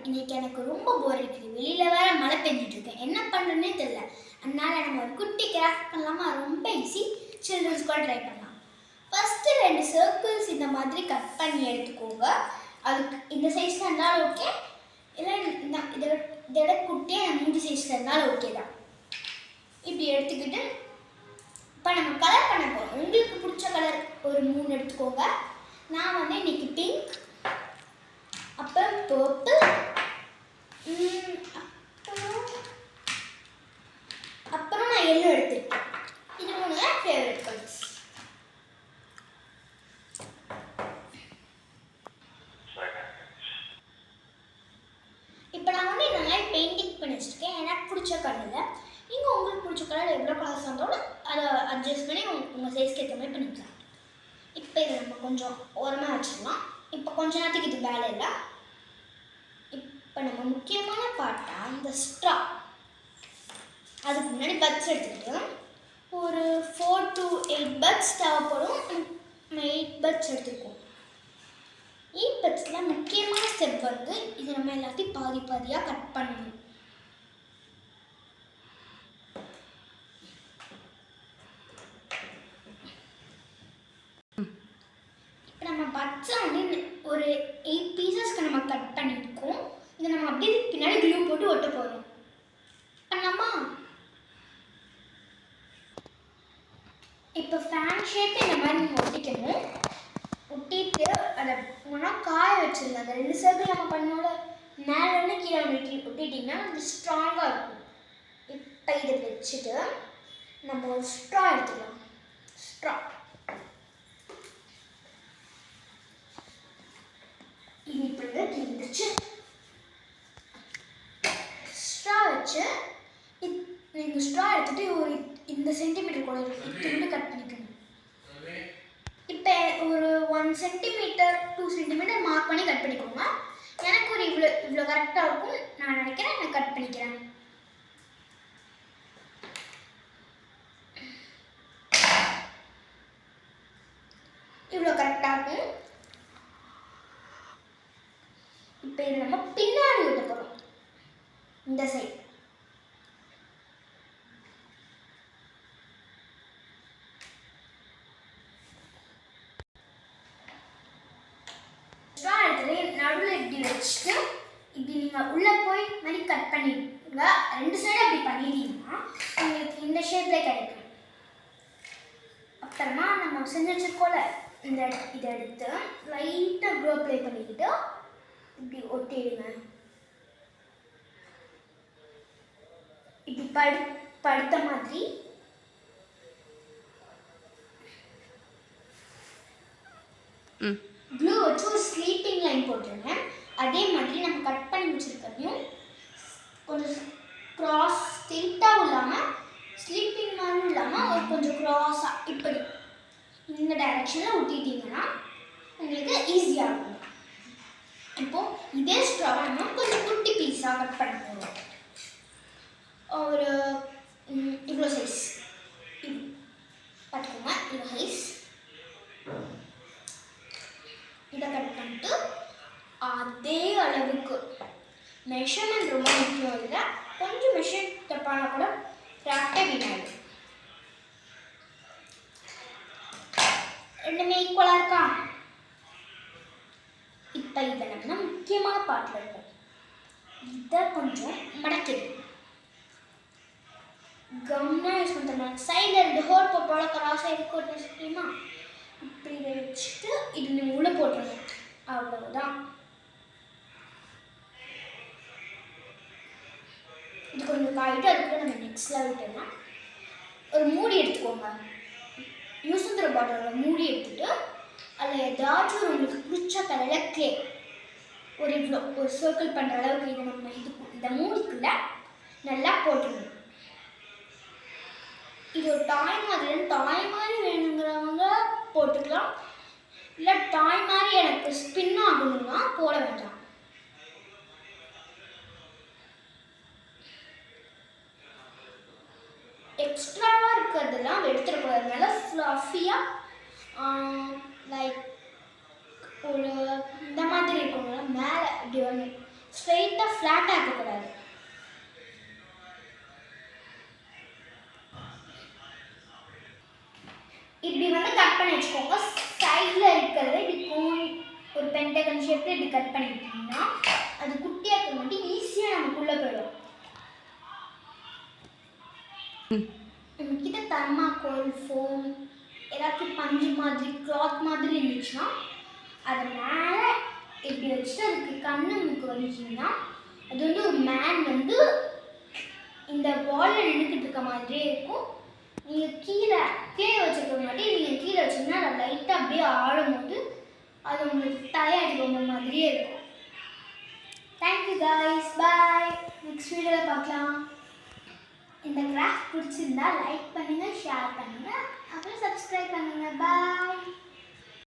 இன்னைக்கு எனக்கு ரொம்ப போர் அடிக்குது. வெளியில் வேற மழை பெஞ்சிட்டு இருக்கேன். என்ன பண்ணுறதுனே தெரியல. அதனால நம்ம ஒரு குட்டி கிராஃப்ட் பண்ணலாமா? ரொம்ப ஈஸி. சில்ட்ரன்ஸ் கூட ட்ரை பண்ணலாம். ஃபஸ்ட்டு 2 சர்க்கிள்ஸ் இந்த மாதிரி கட் பண்ணி எடுத்துக்கோங்க. அதுக்கு இந்த சைஸில் இருந்தாலும் ஓகே, இல்லை இதோட குட்டியாக 3 சைஸில் இருந்தாலும் ஓகே தான். இப்படி எடுத்துக்கிட்டு இப்போ நம்ம கலர் பண்ண போகிறோம். உங்களுக்கு பிடிச்ச கலர் ஒரு 3 எடுத்துக்கோங்க. நான் வந்து இன்னைக்கு பிங்க், அப்புறம் பர்பிள், அப்புறம் நான் எல்லோ எடுத்துருக்கேன். இது 3 தான் ஃபேவரட் கலர்ஸ். இப்போ நான் வந்து இந்த மாதிரி பெயிண்டிங் பண்ணி வச்சுருக்கேன் எனக்கு பிடிச்ச கலரில். நீங்கள் உங்களுக்கு பிடிச்ச கலர் எவ்வளோ கலர்ஸ் வந்தாலும் அதை அட்ஜஸ்ட் பண்ணி உங்கள் சைஸ்க்கு ஏற்ற மாதிரி பண்ணிக்கலாம். இப்போ இதை நம்ம கொஞ்சம் ஓரமாக வச்சிடலாம். இப்போ கொஞ்ச நேரத்துக்கு இது வேலை இல்லை. இப்போ நம்ம முக்கியமான பார்ட்டாக இந்த ஸ்ட்ரா, அதுக்கு முன்னாடி பட்ஸ் எடுத்துக்கிட்டு ஒரு 4 to 8 பட்ஸ் தேவைப்படும். நம்ம 8 பட்ஸ் எடுத்துருக்கோம். 8 பட்ஸில் முக்கியமான ஸ்டெப் வந்து இது நம்ம எல்லாத்தையும் பாதி பாதியாக கட் பண்ணணும். இப்போ நம்ம பட்ஸை வந்து ஒரு 8 பீசஸ்க்கு நம்ம கட் பண்ணியிருக்கோம். இதை நம்ம அப்படியே பின்னாடி க்ளூ போட்டு ஒட்ட போகிறோம். பண்ணலாமா? இப்போ ஃபேன் ஷேப் இந்த மாதிரி நீங்கள் ஒட்டிக்கணும். ஒட்டிட்டு அதை ஒன்றா காய வச்சுருங்க. அந்த 2 சர்க்கிள் நம்ம பண்ணோட மேலே கீழே ஒட்டிட்டிங்கன்னா அது ஸ்ட்ராங்காக இருக்கும். இப்போ இதை வச்சுட்டு நம்ம ஒரு ஸ்ட்ரா எடுத்துக்கலாம். ஸ்ட்ரா இது இப்படி கிழிச்சு ஸ்ட்ரா வச்சு நீங்கள் ஸ்ட்ரா எடுத்துகிட்டு ஒரு இந்த சென்டிமீட்டர் கூட இருந்து கட் பண்ணிக்கணும். இப்போ ஒரு 1 சென்டிமீட்டர் 2 சென்டிமீட்டர் மார்க் பண்ணி கட் பண்ணிக்கோங்க. எனக்கு ஒரு இவ்வளோ கரெக்டாக இருக்கும் நான் நினைக்கிறேன். நான் கட் பண்ணிக்கிறேன். இவ்வளோ கரெக்டாக இருக்கும். இப்போ இது நம்ம பின்னாடி விட போகிறோம். இந்த சைடு நடுவில் இப்படி வச்சுட்டு இப்படி நீங்கள் உள்ளே போய் மாதிரி கட் பண்ணிடுங்க. 2 சைடு அப்படி பண்ணிட்டீங்கன்னா உங்களுக்கு இந்த ஷேப்பில் கிடைக்கும். அப்புறமா நம்ம செஞ்சு வச்சுருக்கோம்ல இதை எடுத்து லைட்டாக க்ளூ அப்ளை பண்ணிக்கிட்டு இப்படி ஒட்டிடுங்க. இப்படி படுத்த மாதிரி ப்ளூ வச்சு ஒரு ஸ்லீப்பிங் லைன் போட்டுருங்க. அதே மாதிரி நம்ம கட் பண்ணி வச்சுருக்கையும் கொஞ்சம் க்ராஸ் ஸ்ட்ரெயிட்டாகவும் இல்லாமல் ஸ்லீப்பிங் மாதிரியும் இல்லாமல் ஒரு கொஞ்சம் க்ராஸாக இப்படி இந்த டைரெக்ஷனில் ஒட்டிட்டிங்கன்னா உங்களுக்கு ஈஸியாக இருக்கும். இப்போது இதே ஸ்ட்ராவை நம்ம கொஞ்சம் குட்டி பீஸாக கட் பண்ண போகிறோம். ஒரு இவ்வளோ சைஸ் பார்த்துக்கோங்க. இவ்வளோ சைஸ் இதை கட் பண்ணிட்டு அதே அளவுக்கு மெஷர்மெண்ட் ரொம்ப முக்கியம். இல்லை கொஞ்சம் மெஷர் தப்பானா கூட கிராஃப்டே வீணாயிடும். ரெண்டுமே ஈக்குவலாக இருக்கா? இப்போ இதை நம்ம முக்கியமான பார்ட்டில் இருக்கும். இதை கொஞ்சம் மடக்கிடும். கம்னா யூஸ் பண்ணுறோம். சைடில் 2 ஹோல் போட்டோட கிராஸ் ஆகிருக்கு ஒரு தெரியுமா? இப்படி இதை வச்சுட்டு இது நீங்கள் உள்ளே போட்டுருங்க. அவ்வளவுதான். இது கொஞ்சம் காயிட்டு அதுக்குள்ள நம்ம நெக்ஸ்ட் லெவல் போயிடலாம். ஒரு மூடி எடுத்துக்கோங்க. யூஸ் பண்ணுற பாட்டிலோட மூடி எடுத்துட்டு அதில் ஏதாச்சும் உங்களுக்கு பிடிச்ச கலரில் கிளே ஒரு இவ்வளோ ஒரு சர்க்கிள் பண்ணுற அளவுக்கு இதை நம்ம இந்த மூடிக்குள்ள நல்லா போட்டுருணும். இது ஒரு டாய் மாதிரி வேணுங்கிறவங்க போட்டுக்கலாம். இல்லை டாய் மாதிரி எனக்கு ஸ்பின் ஆகணும்னா போட வேண்டாம். எக்ஸ்ட்ராவாக இருக்கிறதெல்லாம் எடுத்துடக்கூடாது. நல்லா ஃப்ளஃபியாக லைக் ஒரு இந்த மாதிரி இருக்குங்களா மேலே இப்படி வந்து ஸ்ட்ரெயிட்டாக ஃப்ளாட்டாக இருக்கக்கூடாது. இப்படி வந்து கட் பண்ணி வச்சுக்கோங்க. சைடில் இருக்கிறத இப்படி ஒரு பென்டகன் ஷேப்பில் இப்படி கட் பண்ணிக்கிட்டிங்கன்னா அது குட்டியாக இருக்க மட்டும் ஈஸியாக நமக்குள்ளே போயிடும். நம்மக்கிட்ட தர்மாக்கோல், ஃபோம், ஏதாச்சும் பஞ்சு மாதிரி கிளாத் மாதிரி இருந்துச்சுன்னா அதை மேலே இப்படி வச்சுட்டு அதுக்கு கண்ணு மூக்கு வந்துச்சிங்கன்னா அது வந்து ஒரு மேன் வந்து இந்த பாலில் நின்றுக்கிட்டு இருக்க மாதிரியே இருக்கும். நீங்கள் கீழே வச்சுருக்க மாட்டி நீங்கள் கீழே வச்சிங்கன்னா அதை லைட்டாக அப்படியே ஆடும்போது அது உங்களுக்கு தலையடிக்கிற மாதிரியே இருக்கும். தேங்க்யூ காய்ஸ், பாய். நெக்ஸ்ட் வீடியோவில் பார்க்கலாம். இந்த கிராஃப்ட் பிடிச்சிருந்தா லைக் பண்ணுங்கள், ஷேர் பண்ணுங்கள், அப்புறம் சப்ஸ்கிரைப் பண்ணுங்கள். பாய்.